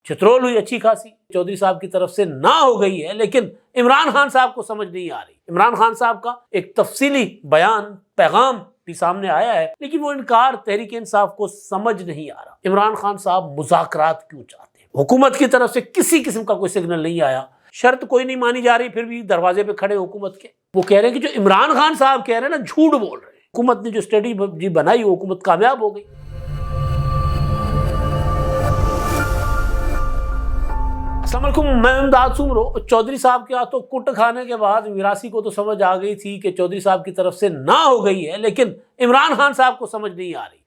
چترول ہوئی اچھی خاصی، چودھری صاحب کی طرف سے نہ ہو گئی ہے، لیکن عمران خان صاحب کو سمجھ نہیں آ رہی۔ عمران خان صاحب کا ایک تفصیلی بیان، پیغام بھی سامنے آیا ہے، لیکن وہ انکار تحریک انصاف کو سمجھ نہیں آ رہا۔ عمران خان صاحب مذاکرات کیوں چاہتے ہیں؟ حکومت کی طرف سے کسی قسم کا کوئی سگنل نہیں آیا، شرط کوئی نہیں مانی جا رہی، پھر بھی دروازے پہ کھڑے حکومت کے۔ وہ کہہ رہے ہیں کہ جو عمران خان صاحب کہہ رہے ہیں نا، جھوٹ بول رہے ہیں۔ حکومت نے جو اسٹریٹجی بنائی، وہ حکومت کامیاب ہو گئی۔ السلام علیکم، میں امداد سومرو۔ چودھری صاحب کے ہاتھوں کٹ کھانے کے بعد میراثی کو تو سمجھ آ گئی تھی کہ چودھری صاحب کی طرف سے نہ ہو گئی ہے، لیکن عمران خان صاحب کو سمجھ نہیں آ رہی۔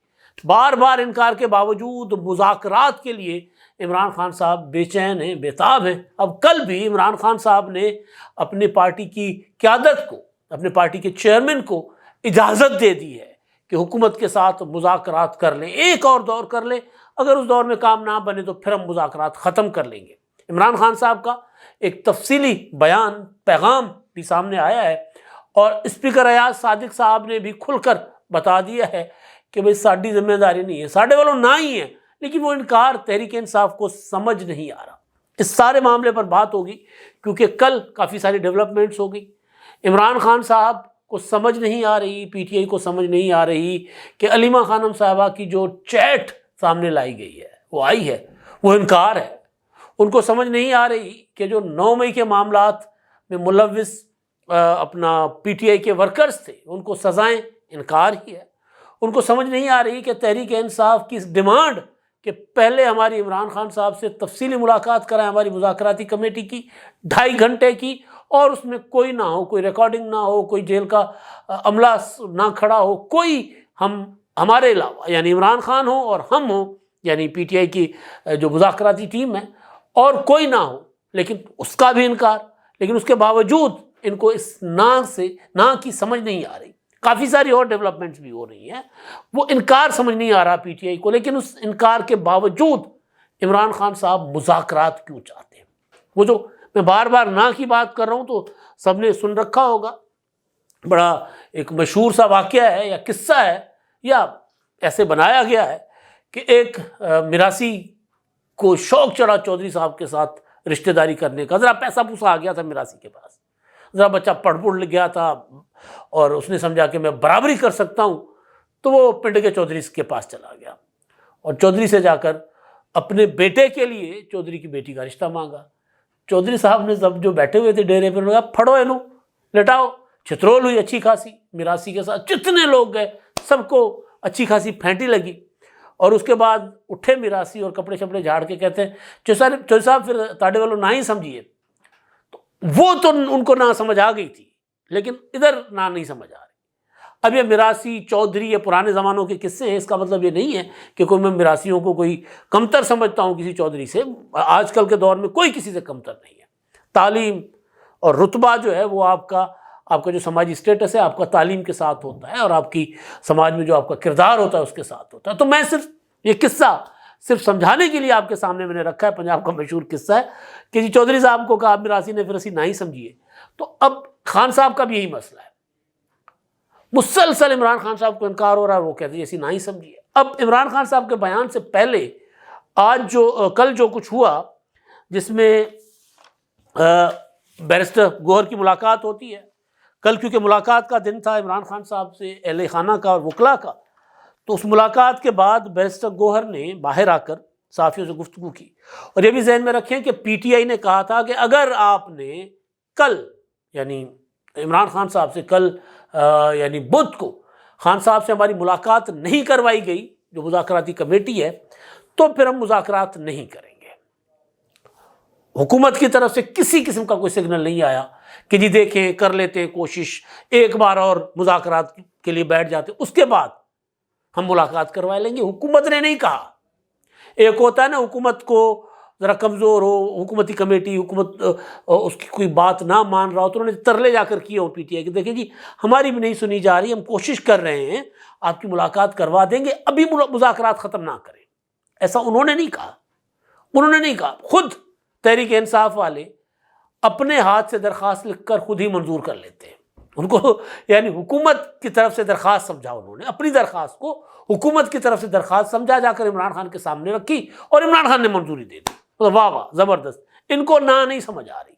بار بار انکار کے باوجود مذاکرات کے لیے عمران خان صاحب بے چین ہیں، بے تاب ہیں۔ اب کل بھی عمران خان صاحب نے اپنی پارٹی کی قیادت کو، اپنے پارٹی کے چیئرمین کو اجازت دے دی ہے کہ حکومت کے ساتھ مذاکرات کر لیں، ایک اور دور کر لیں، اگر اس دور میں کام نہ بنے تو پھر ہم مذاکرات ختم کر لیں گے۔ عمران خان صاحب کا ایک تفصیلی بیان، پیغام بھی سامنے آیا ہے، اور اسپیکر ایاز صادق صاحب نے بھی کھل کر بتا دیا ہے کہ بھئی ساڈی ذمہ داری نہیں ہے، ساڈے والوں نہ ہی ہے، لیکن وہ انکار تحریک انصاف کو سمجھ نہیں آ رہا۔ اس سارے معاملے پر بات ہوگی کیونکہ کل کافی ساری ڈیولپمنٹس ہو گئی۔ عمران خان صاحب کو سمجھ نہیں آ رہی، پی ٹی آئی کو سمجھ نہیں آ رہی کہ علیمہ خانم صاحبہ کی جو چیٹ سامنے لائی گئی ہے، وہ آئی ہے، وہ انکار ہے۔ ان کو سمجھ نہیں آ رہی کہ جو 9 مئی کے معاملات میں ملوث اپنا پی ٹی آئی کے ورکرز تھے، ان کو سزائیں، انکار ہی ہے۔ ان کو سمجھ نہیں آ رہی کہ تحریک انصاف کی اس ڈیمانڈ کہ پہلے ہماری عمران خان صاحب سے تفصیلی ملاقات کرائیں، ہماری مذاکراتی کمیٹی کی 2.5 گھنٹے کی، اور اس میں کوئی نہ ہو، کوئی ریکارڈنگ نہ ہو، کوئی جیل کا عملہ نہ کھڑا ہو، کوئی ہمارے علاوہ یعنی عمران خان ہو اور ہم ہوں، یعنی پی ٹی آئی کی جو مذاکراتی ٹیم ہے، اور کوئی نہ ہو، لیکن اس کا بھی انکار۔ لیکن اس کے باوجود ان کو اس نہ کی سمجھ نہیں آ رہی۔ کافی ساری اور ڈیولپمنٹس بھی ہو رہی ہیں، وہ انکار سمجھ نہیں آ رہا پی ٹی آئی کو، لیکن اس انکار کے باوجود عمران خان صاحب مذاکرات کیوں چاہتے ہیں؟ وہ جو میں بار بار نہ کی بات کر رہا ہوں تو سب نے سن رکھا ہوگا، بڑا ایک مشہور سا واقعہ ہے یا قصہ ہے، یا ایسے بنایا گیا ہے کہ ایک میراثی کو شوق چڑھا چودھری صاحب کے ساتھ رشتہ داری کرنے کا، ذرا پیسہ پوسا آ گیا تھا میراثی کے پاس، ذرا بچہ پڑھ لگ گیا تھا، اور اس نے سمجھا کہ میں برابری کر سکتا ہوں، تو وہ پنڈ کے چودھری کے پاس چلا گیا، اور چودھری سے جا کر اپنے بیٹے کے لیے چودھری کی بیٹی کا رشتہ مانگا۔ چودھری صاحب نے سب جو بیٹھے ہوئے تھے ڈیرے پہ، کہا پھڑو اینو، لٹاؤ۔ چترول ہوئی اچھی خاصی، میراثی کے ساتھ جتنے لوگ گئے سب کو اچھی خاصی پھینٹی لگی، اور اس کے بعد اٹھے میراثی اور کپڑے شپڑے جھاڑ کے کہتے ہیں چودھری صاحب پھر تاڑے والوں نہ ہی سمجھیے۔ تو وہ تو ان کو نہ سمجھ آ گئی تھی، لیکن ادھر نہ نہیں سمجھ آ رہی۔ اب یہ میراثی چودھری یہ پرانے زمانوں کے قصے ہیں، اس کا مطلب یہ نہیں ہے کہ کوئی میں میراثیوں کو کوئی کمتر سمجھتا ہوں کسی چودھری سے۔ آج کل کے دور میں کوئی کسی سے کمتر نہیں ہے۔ تعلیم اور رتبہ جو ہے وہ آپ کا جو سماجی سٹیٹس ہے آپ کا تعلیم کے ساتھ ہوتا ہے، اور آپ کی سماج میں جو آپ کا کردار ہوتا ہے اس کے ساتھ ہوتا ہے۔ تو میں صرف یہ قصہ صرف سمجھانے کے لیے آپ کے سامنے میں نے رکھا ہے۔ پنجاب کا مشہور قصہ ہے کہ جی چودھری صاحب کو کہا میراثی نے پھر اسی نہ ہی سمجھیے۔ تو اب خان صاحب کا بھی یہی مسئلہ ہے، مسلسل عمران خان صاحب کو انکار ہو رہا ہے، وہ کہتے ہیں اسی نہ ہی سمجھیے۔ اب عمران خان صاحب کے بیان سے پہلے کل جو کچھ ہوا، جس میں بیرسٹر گوہر کی ملاقات ہوتی ہے کل، کیونکہ ملاقات کا دن تھا عمران خان صاحب سے اہل خانہ کا اور وکلاء کا، تو اس ملاقات کے بعد بیرسٹر گوہر نے باہر آ کر صحافیوں سے گفتگو کی، اور یہ بھی ذہن میں رکھیں کہ پی ٹی آئی نے کہا تھا کہ اگر آپ نے کل یعنی عمران خان صاحب سے کل یعنی بدھ کو خان صاحب سے ہماری ملاقات نہیں کروائی گئی، جو مذاکراتی کمیٹی ہے، تو پھر ہم مذاکرات نہیں کریں گے۔ حکومت کی طرف سے کسی قسم کا کوئی سگنل نہیں آیا کہ جی دیکھیں کر لیتے ہیں کوشش، ایک بار اور مذاکرات کے لیے بیٹھ جاتے، اس کے بعد ہم ملاقات کروا لیں گے۔ حکومت نے نہیں کہا۔ ایک ہوتا ہے نا حکومت کو ذرا کمزور ہو، حکومتی کمیٹی، حکومت اس کی کوئی بات نہ مان رہا ہو، تو انہوں نے ترلے جا کر کیا ہو پی ٹی آئی کہ دیکھیں جی ہماری بھی نہیں سنی جا رہی، ہم کوشش کر رہے ہیں، آپ کی ملاقات کروا دیں گے، ابھی مذاکرات ختم نہ کریں۔ ایسا انہوں نے نہیں کہا، انہوں نے نہیں کہا۔ خود تحریک انصاف والے اپنے ہاتھ سے درخواست لکھ کر خود ہی منظور کر لیتے ہیں۔ ان کو یعنی حکومت کی طرف سے درخواست سمجھا، انہوں نے اپنی درخواست کو حکومت کی طرف سے درخواست سمجھا، جا کر عمران خان کے سامنے رکھی، اور عمران خان نے منظوری دے دی۔ واہ واہ زبردست، ان کو نہ نہیں سمجھ آ رہی۔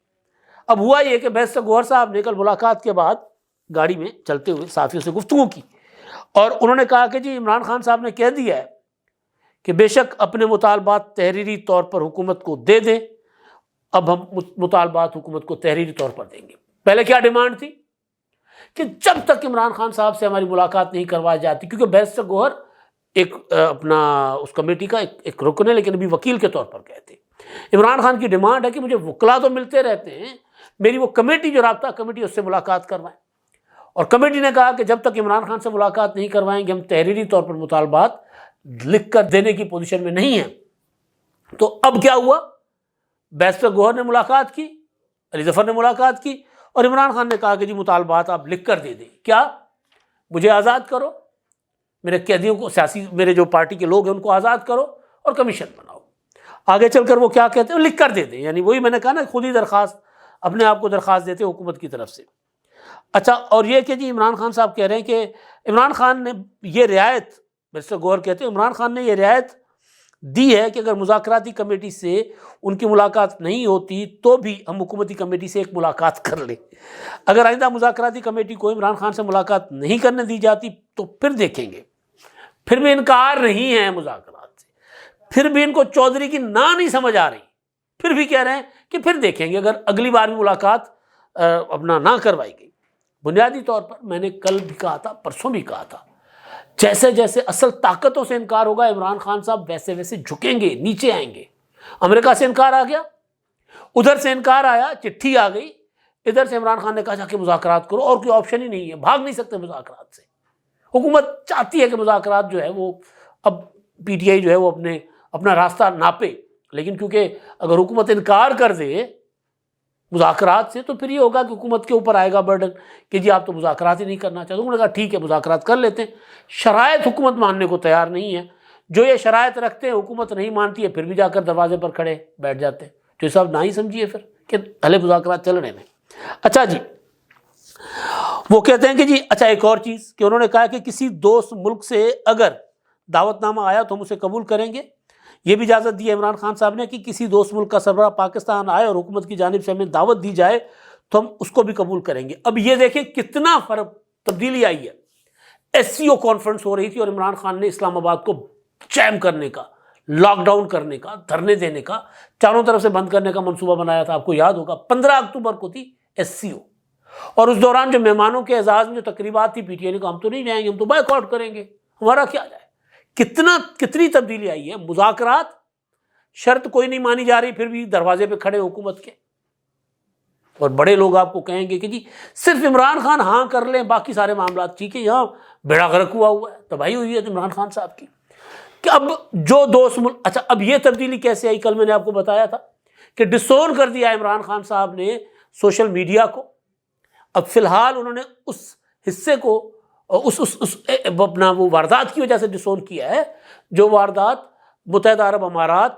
اب ہوا یہ کہ بیرسٹر گوہر صاحب نے کل ملاقات کے بعد گاڑی میں چلتے ہوئے صحافیوں سے گفتگو کی، اور انہوں نے کہا کہ جی عمران خان صاحب نے کہہ دیا ہے کہ بے شک اپنے مطالبات تحریری طور پر حکومت کو دے دیں، اب ہم مطالبات حکومت کو تحریری طور پر دیں گے۔ پہلے کیا ڈیمانڈ تھی کہ جب تک عمران خان صاحب سے ہماری ملاقات نہیں کروائی جاتی، کیونکہ بیرسٹر گوہر ایک اپنا اس کمیٹی کا ایک رکن ہے لیکن ابھی وکیل کے طور پر کہتے ہیں، عمران خان کی ڈیمانڈ ہے کہ مجھے وکلا تو ملتے رہتے ہیں، میری وہ کمیٹی جو رابطہ کمیٹی اس سے ملاقات کروائیں۔ اور کمیٹی نے کہا کہ جب تک عمران خان سے ملاقات نہیں کروائیں گے ہم تحریری طور پر مطالبات لکھ کر دینے کی پوزیشن میں نہیں ہیں۔ تو اب کیا ہوا، بیرسٹر گوہر نے ملاقات کی، علی ظفر نے ملاقات کی، اور عمران خان نے کہا کہ جی مطالبات آپ لکھ کر دے دیں، کیا مجھے آزاد کرو، میرے قیدیوں کو، سیاسی میرے جو پارٹی کے لوگ ہیں ان کو آزاد کرو اور کمیشن بناؤ۔ آگے چل کر وہ کیا کہتے ہیں، لکھ کر دے دیں، یعنی وہی میں نے کہا نا، خود ہی درخواست، اپنے آپ کو درخواست دیتے حکومت کی طرف سے۔ اچھا، اور یہ کہ جی عمران خان صاحب کہہ رہے ہیں کہ عمران خان نے یہ رعایت، بیرسٹر گوہر کہتے ہیں عمران خان نے یہ رعایت دی ہے کہ اگر مذاکراتی کمیٹی سے ان کی ملاقات نہیں ہوتی تو بھی ہم حکومتی کمیٹی سے ایک ملاقات کر لیں۔ اگر آئندہ مذاکراتی کمیٹی کو عمران خان سے ملاقات نہیں کرنے دی جاتی تو پھر دیکھیں گے، پھر بھی انکار نہیں ہے مذاکرات سے، پھر بھی ان کو چودھری کی نہ نہیں سمجھ آ رہی، پھر بھی کہہ رہے ہیں کہ پھر دیکھیں گے اگر اگلی بار بھی ملاقات اپنا نہ کروائی گئی۔ بنیادی طور پر میں نے کل بھی کہا تھا، پرسوں بھی کہا تھا، جیسے جیسے اصل طاقتوں سے انکار ہوگا عمران خان صاحب ویسے ویسے جھکیں گے، نیچے آئیں گے۔ امریکہ سے انکار آ گیا، ادھر سے انکار آیا، چٹھی آ گئی، ادھر سے عمران خان نے کہا جا کے مذاکرات کرو، اور کوئی آپشن ہی نہیں ہے، بھاگ نہیں سکتے مذاکرات سے۔ حکومت چاہتی ہے کہ مذاکرات جو ہے وہ اب پی ٹی آئی جو ہے وہ اپنا راستہ ناپے، لیکن کیونکہ اگر حکومت انکار کر دے مذاکرات سے تو پھر یہ ہوگا کہ حکومت کے اوپر آئے گا برڈن کہ جی آپ تو مذاکرات ہی نہیں کرنا چاہتے۔ انہوں نے کہا ٹھیک ہے مذاکرات کر لیتے ہیں، شرائط حکومت ماننے کو تیار نہیں ہے، جو یہ شرائط رکھتے ہیں حکومت نہیں مانتی ہے، پھر بھی جا کر دروازے پر کھڑے بیٹھ جاتے ہیں۔ جو صاحب نہ ہی سمجھیے پھر کہ پہلے مذاکرات چل رہے ہیں۔ اچھا جی، وہ کہتے ہیں کہ جی اچھا ایک اور چیز کہ انہوں نے کہا کہ کسی دوست ملک سے اگر دعوت نامہ آیا تو ہم اسے قبول کریں گے۔ یہ بھی اجازت دی ہے عمران خان صاحب نے کہ کسی دوست ملک کا سربراہ پاکستان آئے اور حکومت کی جانب سے ہمیں دعوت دی جائے تو ہم اس کو بھی قبول کریں گے۔ اب یہ دیکھیں کتنا فرق، تبدیلی آئی ہے۔ ایس سی او کانفرنس ہو رہی تھی اور عمران خان نے اسلام آباد کو جیم کرنے کا، لاک ڈاؤن کرنے کا، دھرنے دینے کا، چاروں طرف سے بند کرنے کا منصوبہ بنایا تھا۔ آپ کو یاد ہوگا 15 اکتوبر کو تھی ایس سی او، اور اس دوران جو مہمانوں کے اعزاز میں جو تقریبات تھی پی ٹی آئی نے کہا ہم تو نہیں جائیں گے، ہم تو بائیک آؤٹ کریں گے، ہمارا کیا جائے۔ کتنی تبدیلی آئی ہے۔ مذاکرات شرط کوئی نہیں مانی جا رہی، پھر بھی دروازے پہ کھڑے حکومت کے، اور بڑے لوگ آپ کو کہیں گے کہ جی صرف عمران خان ہاں کر لیں باقی سارے معاملات ٹھیک ہے۔ یہاں بیڑا غرق ہوا ہے، تباہی ہوئی ہے عمران خان صاحب کی کہ اب جو دوست ملک۔ اچھا اب یہ تبدیلی کیسے آئی؟ کل میں نے آپ کو بتایا تھا کہ ڈسون کر دیا عمران خان صاحب نے سوشل میڈیا کو۔ اب فی الحال انہوں نے اس حصے کو اپنا وہ واردات کی وجہ سے ڈسون کیا ہے، جو واردات متحدہ عرب امارات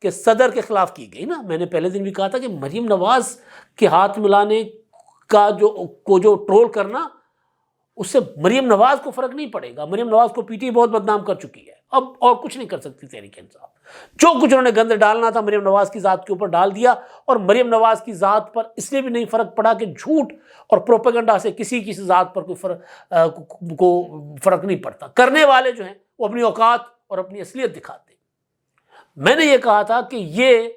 کے صدر کے خلاف کی گئی نا۔ میں نے پہلے دن بھی کہا تھا کہ مریم نواز کے ہاتھ ملانے کا جو ٹرول کرنا، اس سے مریم نواز کو فرق نہیں پڑے گا۔ مریم نواز کو پی ٹی بہت بدنام کر چکی ہے، اب اور کچھ نہیں کر سکتی تحریک انصاف۔ جو کچھ انہوں نے گند ڈالنا تھا مریم نواز کی ذات کے اوپر ڈال دیا، اور مریم نواز کی ذات پر اس لیے بھی نہیں فرق پڑا کہ جھوٹ اور پروپیگنڈا سے کسی ذات پر کوئی فرق نہیں پڑتا۔ کرنے والے جو ہیں وہ اپنی اوقات اور اپنی اصلیت دکھاتے ہیں۔ میں نے یہ کہا تھا کہ یہ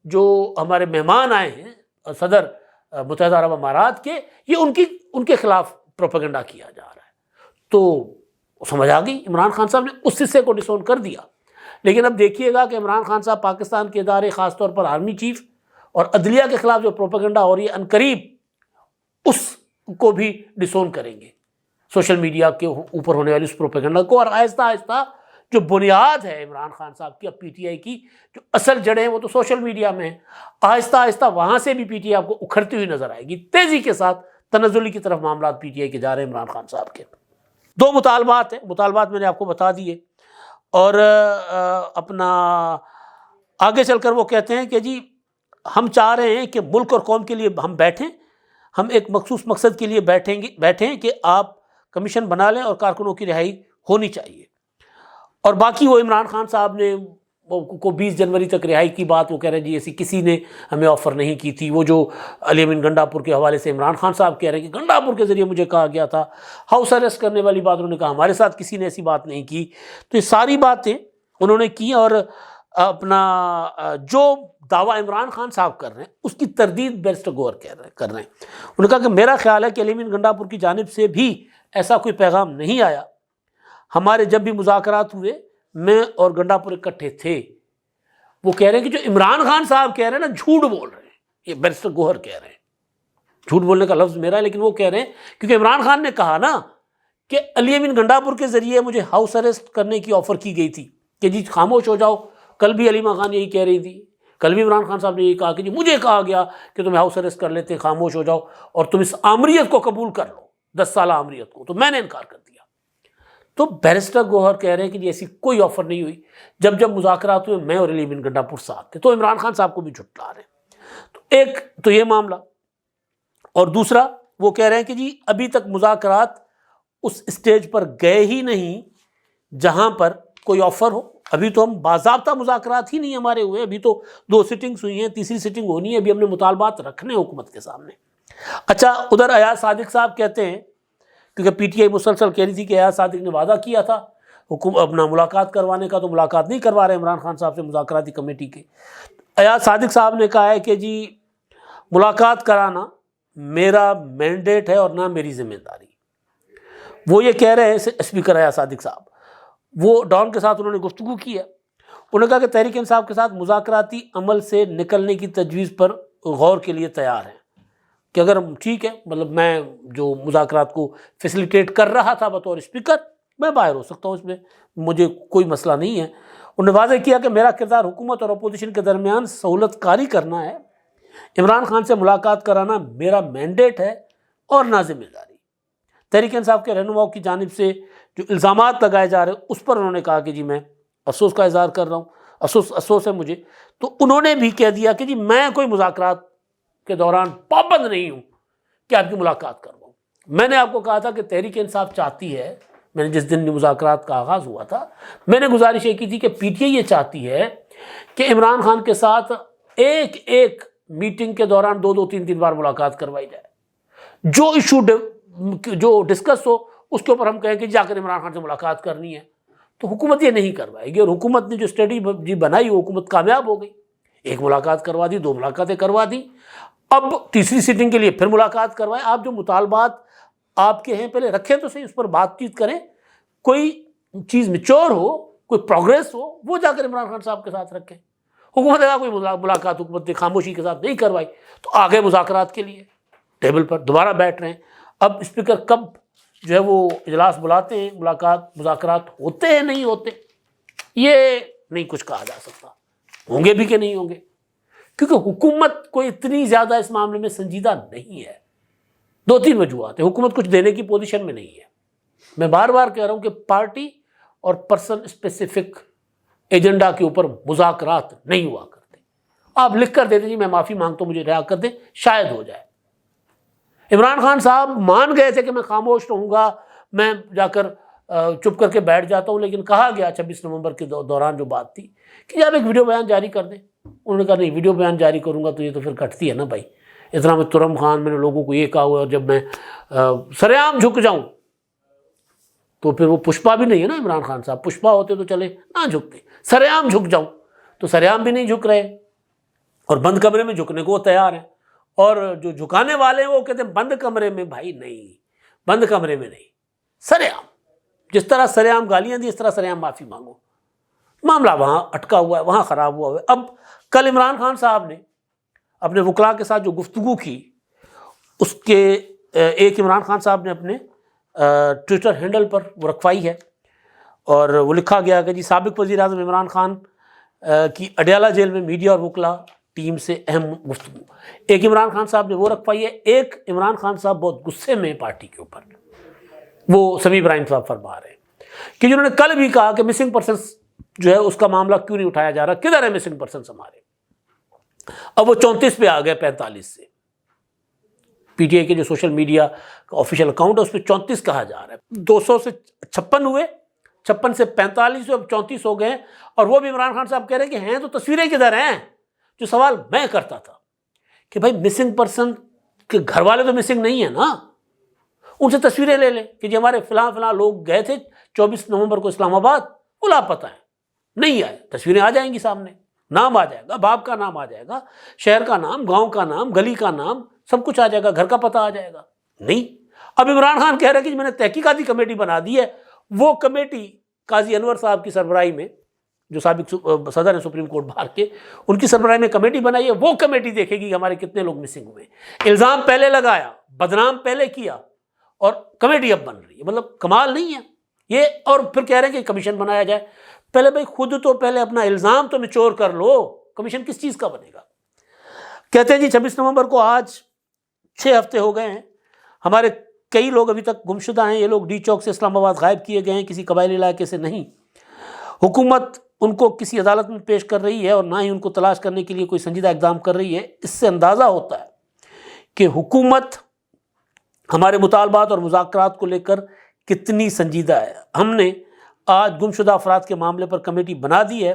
جو ہمارے مہمان آئے ہیں صدر متحدہ عرب امارات کے، یہ ان کے خلاف پروپیگنڈا کیا جا رہا ہے۔ تو سمجھ آ گئی، عمران خان صاحب نے اس حصے کو ڈسون کر دیا۔ لیکن اب دیکھیے گا کہ عمران خان صاحب پاکستان کے ادارے، خاص طور پر آرمی چیف اور عدلیہ کے خلاف جو پروپیگنڈا ہو رہی ہے عنقریب اس کو بھی ڈسون کریں گے، سوشل میڈیا کے اوپر ہونے والی اس پروپیگنڈا کو۔ اور آہستہ آہستہ جو بنیاد ہے عمران خان صاحب کی، اب پی ٹی آئی کی جو اصل جڑیں ہیں وہ تو سوشل میڈیا میں ہیں، آہستہ آہستہ وہاں سے بھی پی ٹی آئی آپ کو اکھڑتی ہوئی نظر آئے گی۔ تیزی کے ساتھ تنزلی کی طرف معاملات پی ٹی آئی کے جا رہے ہیں عمران خان صاحب کے۔ 2 مطالبات ہیں، مطالبات میں نے آپ کو بتا دیے، اور اپنا آگے چل کر وہ کہتے ہیں کہ جی ہم چاہ رہے ہیں کہ ملک اور قوم کے لیے ہم بیٹھیں، ہم ایک مخصوص مقصد کے لیے بیٹھیں کہ آپ کمیشن بنا لیں اور کارکنوں کی رہائی ہونی چاہیے۔ اور باقی وہ عمران خان صاحب نے کو 20 جنوری تک رہائی کی بات وہ کہہ رہے ہیں جی ایسی کسی نے ہمیں آفر نہیں کی تھی. وہ جو علی امین گنڈاپور کے حوالے سے عمران خان صاحب کہہ رہے ہیں کہ گنڈاپور کے ذریعے مجھے کہا گیا تھا. ہاؤس اریسٹ کرنے والی بات انہوں نے کہا ہمارے ساتھ کسی نے ایسی بات نہیں کی. تو یہ ساری باتیں انہوں نے کی اور اپنا جو دعویٰ عمران خان صاحب کر رہے ہیں اس کی تردید بیرسٹر گوہر کر رہے ہیں. انہوں نے کہا کہ میرا خیال ہے کہ علی امین گنڈاپور کی جانب سے بھی ایسا کوئی پیغام نہیں آیا. ہمارے جب بھی مذاکرات ہوئے میں اور گنڈاپور اکٹھے تھے. وہ کہہ رہے ہیں کہ جو عمران خان صاحب کہہ رہے ہیں نا جھوٹ بول رہے ہیں. یہ بیرسٹر گوہر کہہ رہے ہیں. جھوٹ بولنے کا لفظ میرا ہے لیکن وہ کہہ رہے ہیں کیونکہ عمران خان نے کہا نا کہ علی امین گنڈاپور کے ذریعے مجھے ہاؤس اریسٹ کرنے کی آفر کی گئی تھی کہ جی خاموش ہو جاؤ. کل بھی علیمہ خان یہی کہہ رہی تھی, کل بھی عمران خان صاحب نے یہی کہا کہ جی مجھے کہا گیا کہ تمہیں ہاؤس اریسٹ کر لیتے ہیں, خاموش ہو جاؤ اور تم اس آمریت کو قبول کر لو, 10 سالہ آمریت کو. تو میں نے انکار کر دیا. تو بیرسٹر گوہر کہہ رہے ہیں کہ جی ایسی کوئی آفر نہیں ہوئی. جب مذاکرات ہوئے میں اور علی امین گنڈاپور ساتھ تھے. تو عمران خان صاحب کو بھی جھٹلا رہے ہیں. تو ایک تو یہ معاملہ, اور دوسرا وہ کہہ رہے ہیں کہ جی ابھی تک مذاکرات اس اسٹیج پر گئے ہی نہیں جہاں پر کوئی آفر ہو. ابھی تو ہم باضابطہ مذاکرات ہی نہیں ہمارے ہوئے. ابھی تو 2 سٹنگز ہوئی ہیں, تیسری سٹنگ ہونی ہے. ابھی ہم نے مطالبات رکھنے حکومت کے سامنے. اچھا ادھر ایاز صادق صاحب کہتے ہیں کیونکہ پی ٹی آئی مسلسل کہہ رہی تھی کہ ایاز صادق نے وعدہ کیا تھا اپنا ملاقات کروانے کا, تو ملاقات نہیں کروا رہے عمران خان صاحب سے مذاکراتی کمیٹی کے. ایاز صادق صاحب نے کہا ہے کہ جی ملاقات کرانا میرا مینڈیٹ ہے اور نہ میری ذمہ داری. وہ یہ کہہ رہے ہیں اسپیکر ایاز صادق صاحب, وہ ڈان کے ساتھ انہوں نے گفتگو کی ہے. انہوں نے کہا کہ تحریک انصاف کے ساتھ مذاکراتی عمل سے نکلنے کی تجویز پر غور کے لیے تیار ہیں کہ اگر ٹھیک ہے, مطلب میں جو مذاکرات کو فیسیلیٹیٹ کر رہا تھا بطور اسپیکر میں باہر ہو سکتا ہوں, اس میں مجھے کوئی مسئلہ نہیں ہے. انہوں نے واضح کیا کہ میرا کردار حکومت اور اپوزیشن کے درمیان سہولت کاری کرنا ہے. عمران خان سے ملاقات کرانا میرا مینڈیٹ ہے اور نہ ذمہ داری. تحریک انصاف کے رہنماؤں کی جانب سے جو الزامات لگائے جا رہے ہیں اس پر انہوں نے کہا کہ جی میں افسوس کا اظہار کر رہا ہوں, افسوس ہے مجھے. تو انہوں نے بھی کہہ دیا کہ جی میں کوئی مذاکرات کے دوران پابند نہیں ہوں کہ آپ کی ملاقات کرواؤں. میں نے آپ کو کہا تھا کہ تحریک انصاف چاہتی ہے, میں نے جس دن مذاکرات کا آغاز ہوا تھا میں نے گزارش یہ کی تھی کہ پی ٹی آئی یہ چاہتی ہے کہ عمران خان کے ساتھ ایک میٹنگ کے دوران 2 3 بار ملاقات کروائی جائے. جو ایشو جو ڈسکس ہو اس کے اوپر ہم کہیں کہ جا کر عمران خان سے ملاقات کرنی ہے. تو حکومت یہ نہیں کروائے گی, اور حکومت نے جو اسٹریٹجی بنائی وہ حکومت کامیاب ہو گئی. 1 ملاقات کروا دی, 2 ملاقاتیں کروا دی, اب تیسری سیٹنگ کے لیے پھر ملاقات کروائیں. آپ جو مطالبات آپ کے ہیں پہلے رکھیں تو صحیح, اس پر بات چیت کریں, کوئی چیز میچور ہو, کوئی پروگریس ہو, وہ جا کر عمران خان صاحب کے ساتھ رکھیں. حکومت کا کوئی ملاقات حکومت نے خاموشی کے ساتھ نہیں کروائی تو آگے مذاکرات کے لیے ٹیبل پر دوبارہ بیٹھ رہے ہیں. اب اسپیکر کب جو ہے وہ اجلاس بلاتے ہیں, مذاکرات ہوتے ہیں نہیں ہوتے, یہ نہیں کچھ کہا جا سکتا. ہوں گے بھی کہ نہیں ہوں گے, کیونکہ حکومت کوئی اتنی زیادہ اس معاملے میں سنجیدہ نہیں ہے. 2-3 وجوہات ہیں. حکومت کچھ دینے کی پوزیشن میں نہیں ہے. میں بار بار کہہ رہا ہوں کہ پارٹی اور پرسن اسپیسیفک ایجنڈا کے اوپر مذاکرات نہیں ہوا کرتے. آپ لکھ کر دے دیں جی میں معافی مانگتا ہوں, مجھے رہا کر دیں, شاید ہو جائے. عمران خان صاحب مان گئے تھے کہ میں خاموش رہوں گا, میں جا کر چپ کر کے بیٹھ جاتا ہوں, لیکن کہا گیا 26 نومبر کے دوران جو بات تھی کہ آپ ایک ویڈیو بیان جاری کر دیں. انہوں نے کہا نہیں, ویڈیو بیان جاری کروں گا تو یہ تو پھر کٹتی ہے نا بھائی. اتنا میں ترم خان میں نے لوگوں کو یہ کہا ہوا, اور جب میں سرعام جھک جاؤں تو پھر وہ پشپا بھی نہیں ہے نا عمران خان صاحب. پشپا ہوتے تو چلے نہ جھکتے, سرعام جھک جاؤں تو سرعام بھی نہیں جھک رہے, اور بند کمرے میں جھکنے کو وہ تیار ہیں. اور جو جھکانے والے ہیں وہ کہتے ہیں بند کمرے میں. بھائی نہیں, بند کمرے میں نہیں, سرعام. جس طرح سرعام گالیاں دی اس طرح سرعام معافی مانگو. معاملہ وہاں اٹکا ہوا ہے, وہاں خراب ہوا ہے. اب کل عمران خان صاحب نے اپنے وکلاء کے ساتھ جو گفتگو کی اس کے ایک عمران خان صاحب نے اپنے ٹویٹر ہینڈل پر وہ رکھوائی ہے, اور وہ لکھا گیا کہ جی سابق وزیر اعظم عمران خان کی اڈیالہ جیل میں میڈیا اور وکلاء ٹیم سے اہم گفتگو. ایک عمران خان صاحب نے وہ رکھوائی ہے. ایک عمران خان صاحب بہت غصے میں پارٹی کے اوپر, وہ سمیع ابراہیم صاحب فرما رہے ہیں کہ جنہوں نے کل بھی کہا کہ مسنگ پرسنس جو ہے اس کا معاملہ کیوں نہیں اٹھایا جا رہا, کدھر ہے مسنگ پرسنس ہمارے. اب وہ 34 پہ آ گئے 45 سے. پی ٹی آئی کے جو سوشل میڈیا کا آفیشیل اکاؤنٹ ہے اس پہ 34 کہا جا رہا ہے. 200 سے 56 ہوئے 56 سے 45 اب 34 ہو گئے، اور وہ بھی عمران خان صاحب کہہ رہے ہیں کہ ہیں تو تصویریں کدھر ہیں؟ جو سوال میں کرتا تھا کہ بھائی مسنگ پرسن کے گھر والے تو مسنگ نہیں ہیں نا، ان سے تصویریں لے لیں کہ جی ہمارے فلاں لوگ گئے تھے 24 نومبر کو اسلام آباد، وہ لاپتہ ہیں، نہیں آئے، تصویریں آ جائیں گی سامنے، نام آ جائے گا، باپ کا نام آ جائے گا، شہر کا نام، گاؤں کا نام، گلی کا نام، سب کچھ آ جائے گا، گھر کا پتہ آ جائے گا۔ نہیں، اب عمران خان کہہ رہے کہ میں نے تحقیقاتی کمیٹی بنا دی ہے، وہ کمیٹی قاضی انور صاحب کی سربراہی میں، جو سابق صدر ہیں سپریم کورٹ بہار کے، ان کی سربراہی میں کمیٹی بنائی ہے، وہ کمیٹی دیکھے گی کہ ہمارے کتنے لوگ مسنگ ہوئے، الزام پہلے لگایا، بدنام پہلے کیا، اور کمیٹی اب بن رہی ہے۔ مطلب کمال نہیں ہے یہ؟ اور پھر کہہ رہے ہیں کہ کمیشن بنایا جائے۔ پہلے بھائی خود تو پہلے اپنا الزام تو نچوڑ کر لو، کمیشن کس چیز کا بنے گا؟ کہتے ہیں جی 26 نومبر کو آج 6 ہفتے ہو گئے ہیں، ہمارے کئی لوگ ابھی تک گمشدہ ہیں، یہ لوگ ڈی چوک سے اسلام آباد غائب کیے گئے ہیں، کسی قبائلی علاقے سے نہیں۔ حکومت ان کو کسی عدالت میں پیش کر رہی ہے اور نہ ہی ان کو تلاش کرنے کے لیے کوئی سنجیدہ اقدام کر رہی ہے۔ اس سے اندازہ ہوتا ہے کہ حکومت ہمارے مطالبات اور مذاکرات کو لے کر کتنی سنجیدہ ہے۔ ہم نے آج گمشدہ افراد کے معاملے پر کمیٹی بنا دی ہے،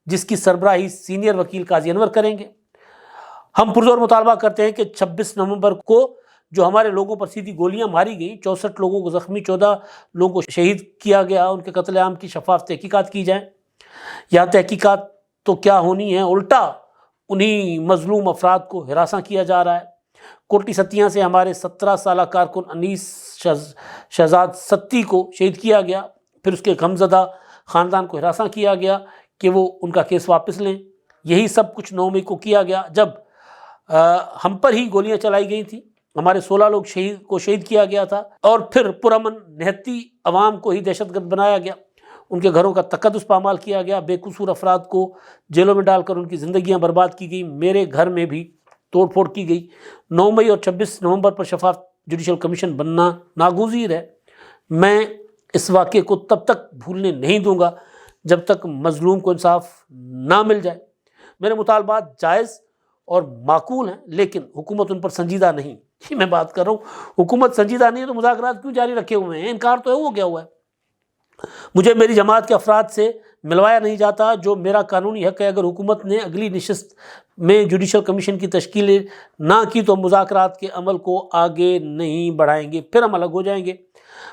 جس کی سربراہی سینئر وکیل قاضی انور کریں گے۔ ہم پرزور مطالبہ کرتے ہیں کہ 26 نومبر کو جو ہمارے لوگوں پر سیدھی گولیاں ماری گئیں، 64 لوگوں کو زخمی، 14 لوگوں کو شہید کیا گیا، ان کے قتل عام کی شفاف تحقیقات کی جائیں۔ یا تحقیقات تو کیا ہونی ہیں، الٹا انہی مظلوم افراد کو ہراساں کیا جا رہا ہے۔ کوٹی ستیاں سے ہمارے 17 سالہ کارکن انیس شہزاد ستی کو شہید کیا گیا، پھر اس کے غمزدہ خاندان کو ہراساں کیا گیا کہ وہ ان کا کیس واپس لیں۔ یہی سب کچھ 9 مئی کو کیا گیا، جب ہم پر ہی گولیاں چلائی گئی تھیں، ہمارے 16 لوگ شہید کیا گیا تھا، اور پھر پرامن نہتی عوام کو ہی دہشت گرد بنایا گیا، ان کے گھروں کا تقدس پامال کیا گیا، بے قصور افراد کو جیلوں میں ڈال کر ان کی زندگیاں برباد کی گئی، میرے گھر میں بھی توڑ پھوڑ کی گئی۔ 9 مئی اور 26 نومبر پر شفاف جوڈیشل کمیشن بننا ناگزیر ہے۔ میں اس واقعے کو تب تک بھولنے نہیں دوں گا جب تک مظلوم کو انصاف نہ مل جائے۔ میرے مطالبات جائز اور معقول ہیں، لیکن حکومت ان پر سنجیدہ نہیں۔ میں بات کر رہا ہوں، حکومت سنجیدہ نہیں ہے تو مذاکرات کیوں جاری رکھے ہوئے ہیں؟ انکار تو ہو گیا ہوا ہے۔ مجھے میری جماعت کے افراد سے ملوایا نہیں جاتا، جو میرا قانونی حق ہے۔ اگر حکومت نے اگلی نشست میں جوڈیشل کمیشن کی تشکیل نہ کی تو مذاکرات کے عمل کو آگے نہیں بڑھائیں گے، پھر ہم الگ ہو جائیں گے۔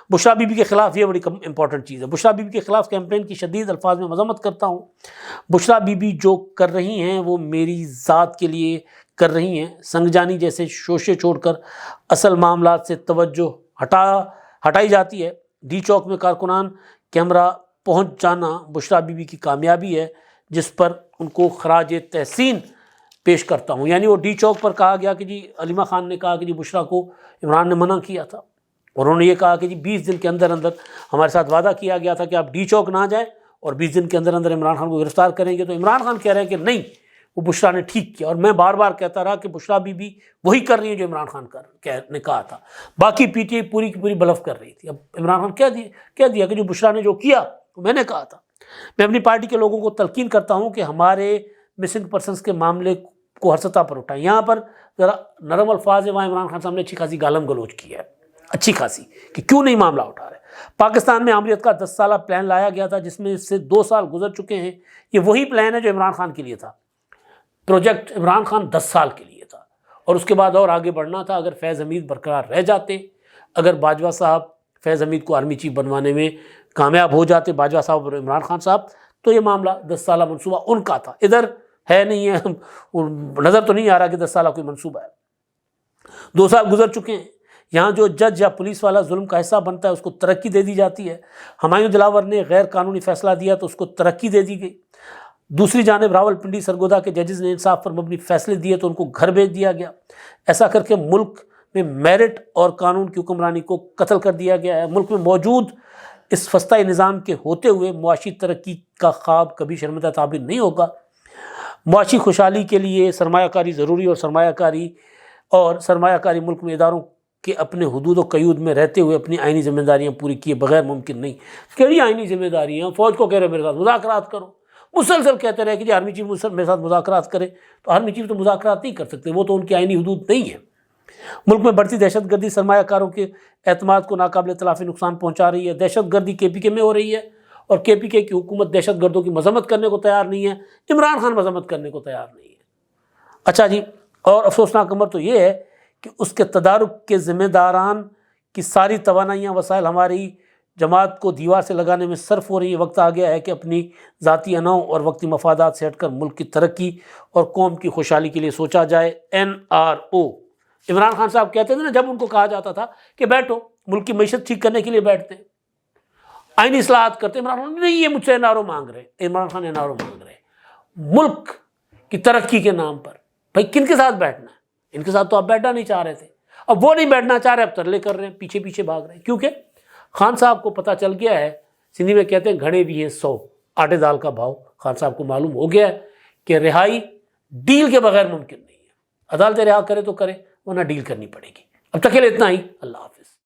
بشریٰ بی بی کے خلاف، یہ بڑی امپورٹنٹ چیز ہے، بشریٰ بی بی کے خلاف کیمپین کی شدید الفاظ میں مذمت کرتا ہوں۔ بشریٰ بی بی جو کر رہی ہیں وہ میری ذات کے لیے کر رہی ہیں، سنگ جانی جیسے شوشے چھوڑ کر اصل معاملات سے توجہ ہٹائی جاتی ہے۔ ڈی چوک میں کارکنان کیمرہ پہنچ جانا بشریٰ بی بی کی کامیابی ہے، جس پر ان کو خراج تحسین پیش کرتا ہوں۔ یعنی وہ ڈی چوک پر کہا گیا کہ جی علیمہ خان نے کہا کہ جی بشریٰ کو عمران نے منع کیا تھا، اور انہوں نے یہ کہا کہ جی 20 دن کے اندر اندر ہمارے ساتھ وعدہ کیا گیا تھا کہ آپ ڈی چوک نہ جائیں اور 20 دن کے اندر اندر عمران خان کو گرفتار کریں گے۔ تو عمران خان کہہ رہے ہیں کہ نہیں، وہ بشریٰ نے ٹھیک کیا، اور میں بار بار کہتا رہا کہ بشریٰ بی بی وہی کر رہی ہے جو عمران خان نے کہا تھا، باقی پی ٹی آئی پوری کی پوری بلف کر رہی تھی۔ اب عمران خان کہہ دیا کہ جو بشریٰ نے جو کیا وہ میں نے کہا تھا۔ میں اپنی پارٹی کے لوگوں کو تلقین کرتا ہوں کہ ہمارے مسنگ پرسنز کے معاملے کو ہر سطح پر اٹھائیں۔ یہاں پر ذرا نرم الفاظ ہے، وہاں عمران خان صاحب نے اچھی خاصی گالم گلوچ کی ہے، اچھی خاصی، کہ کیوں نہیں معاملہ اٹھا رہے۔ پاکستان میں آمریت کا 10 سالہ پلان لایا گیا تھا، جس میں اس سے 2 سال گزر چکے ہیں۔ یہ وہی پلان ہے جو عمران خان کے لیے تھا، پروجیکٹ عمران خان 10 سال کے لیے تھا، اور اس کے بعد اور آگے بڑھنا تھا۔ اگر فیض حمید برقرار رہ جاتے، اگر باجوہ صاحب فیض حمید کو آرمی چیف بنوانے میں کامیاب ہو جاتے، باجوہ صاحب اور عمران خان صاحب، تو یہ معاملہ 10 سالہ منصوبہ ان کا تھا۔ ادھر ہے نہیں ہے، نظر تو نہیں آ رہا کہ 10 سالہ کوئی منصوبہ ہے۔ 2 سال گزر چکے ہیں۔ یہاں جو جج یا پولیس والا ظلم کا حصہ بنتا ہے اس کو ترقی دے دی جاتی ہے۔ ہمایوں دلاور نے غیر قانونی فیصلہ دیا تو اس کو ترقی دے دی گئی۔ دوسری جانب راول پنڈی سرگودا کے ججز نے انصاف پر مبنی فیصلے دیے تو ان کو گھر بھیج دیا گیا۔ ایسا کر کے ملک میں میرٹ اور قانون کی حکمرانی کو قتل کر دیا گیا ہے۔ ملک میں موجود اس فسطائی نظام کے ہوتے ہوئے معاشی ترقی کا خواب کبھی شرمندہ تعبیر نہیں ہوگا۔ معاشی خوشحالی کے لیے سرمایہ کاری ضروری، اور سرمایہ کاری ملک میں اداروں کے اپنے حدود و قیود میں رہتے ہوئے اپنی آئینی ذمہ داریاں پوری کیے بغیر ممکن نہیں۔ کیڑی آئینی ذمہ داریاں؟ فوج کو کہہ رہے میرے ساتھ مذاکرات کرو، مسلسل کہتے رہے کہ جی آرمی چیف میرے ساتھ مذاکرات کرے، تو آرمی چیف تو مذاکرات نہیں کر سکتے، وہ تو ان کی آئینی حدود نہیں ہیں۔ ملک میں بڑھتی دہشت گردی سرمایہ کاروں کے اعتماد کو ناقابل تلافی نقصان پہنچا رہی ہے۔ دہشت گردی کے پی کے میں ہو رہی ہے اور کے پی کے کی حکومت دہشت گردوں کی مذمت کرنے کو تیار نہیں ہے، عمران خان مذمت کرنے کو تیار نہیں ہے۔ اچھا جی، اور افسوسناک امر تو یہ ہے کہ اس کے تدارک کے ذمہ داران کی ساری توانائیاں وسائل ہماری جماعت کو دیوار سے لگانے میں صرف ہو رہی ہے۔ وقت آ گیا ہے کہ اپنی ذاتی اناؤں اور وقتی مفادات سے ہٹ کر ملک کی ترقی اور قوم کی خوشحالی کے لیے سوچا جائے۔ NRO عمران خان صاحب کہتے تھے نا، جب ان کو کہا جاتا تھا کہ بیٹھو ملک کی معیشت ٹھیک کرنے کے لیے بیٹھتے ہیں، آئینی اصلاحات کرتے، عمران خان نہیں، یہ مجھ سے NRO مانگ رہے، عمران خان NRO مانگ رہے ملک کی ترقی کے نام پر۔ بھائی کن کے ساتھ بیٹھنا ہے؟ ان کے ساتھ تو آپ بیٹھنا نہیں چاہ رہے تھے، اب وہ نہیں بیٹھنا چاہ رہے، اب ترلے کر رہے ہیں، پیچھے پیچھے بھاگ رہے ہیں، کیونکہ خان صاحب کو پتہ چل گیا ہے، سندھی میں کہتے ہیں گھڑے بھی ہیں 100، آٹے دال کا بھاؤ۔ خان صاحب کو معلوم ہو گیا ہے کہ رہائی ڈیل کے بغیر ممکن نہیں ہے، عدالت رہا کرے تو کرے ورنہ ڈیل کرنی پڑے گی۔ اب تک کے لیے اتنا ہی، اللہ حافظ۔